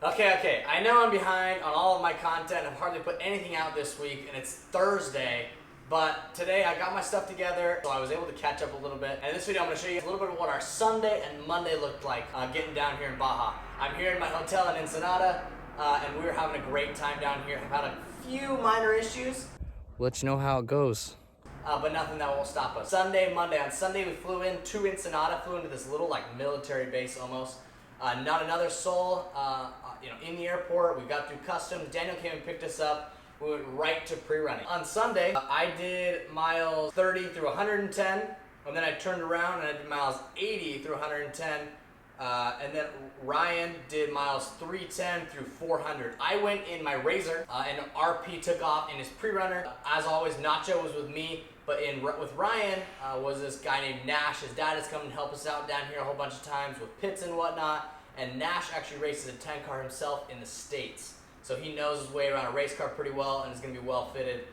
Okay, I know I'm behind on all of my content. I've hardly put anything out this week, and it's Thursday. But today I got my stuff together, so I was able to catch up a little bit. And in this video I'm going to show you a little bit of what our Sunday and Monday looked like getting down here in Baja. I'm here in my hotel in Ensenada, and we're having a great time down here. I've had a few minor issues. We'll let you know how it goes. But nothing that won't stop us. Sunday, Monday. On Sunday we flew in to Ensenada, flew into this little like military base almost. Not another soul in the airport. We got through customs. Daniel came and picked us up. We went right to pre-running. On Sunday, I did miles 30 through 110, and then I turned around and I did miles 80 through 110, and then Ryan did miles 310 through 400. I went in my Razor, and RP took off in his pre-runner. As always, Nacho was with me, but with Ryan was this guy named Nash. His dad has come and helped us out down here a whole bunch of times with pits and whatnot, and Nash actually races a 10 car himself in the States. So he knows his way around a race car pretty well and is going to be well fitted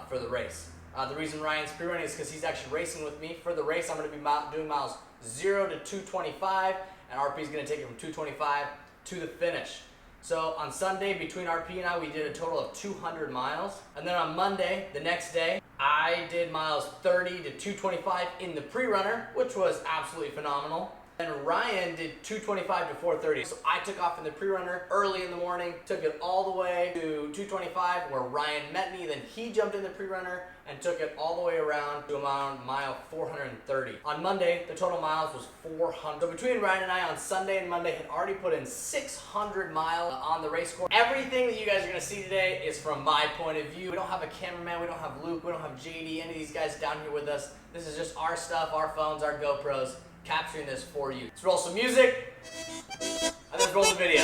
for the race. The reason Ryan's pre-running is because he's actually racing with me. For the race, I'm going to be doing miles 0 to 225, and RP is going to take it from 225 to the finish. So on Sunday, between RP and I, we did a total of 200 miles. And then on Monday, the next day, I did miles 30 to 225 in the pre-runner, which was absolutely phenomenal. And Ryan did 225 to 430. So I took off in the pre-runner early in the morning, took it all the way to 225 where Ryan met me. Then he jumped in the pre-runner and took it all the way around to mile 430. On Monday, the total miles was 400. So between Ryan and I on Sunday and Monday had already put in 600 miles on the race course. Everything that you guys are gonna see today is from my point of view. We don't have a cameraman, we don't have Luke, we don't have JD, any of these guys down here with us. This is just our stuff, our phones, our GoPros, capturing this for you. Let's roll some music, and then roll the video.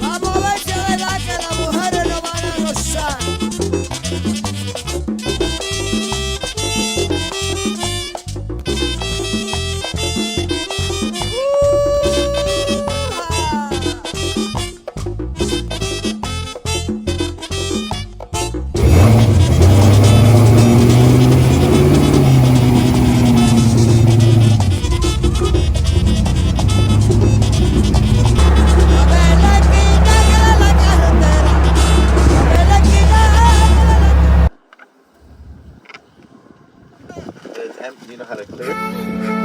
Vamos a ver si es verdad que las mujeres no van a gozar. It's empty. You know how to clear it?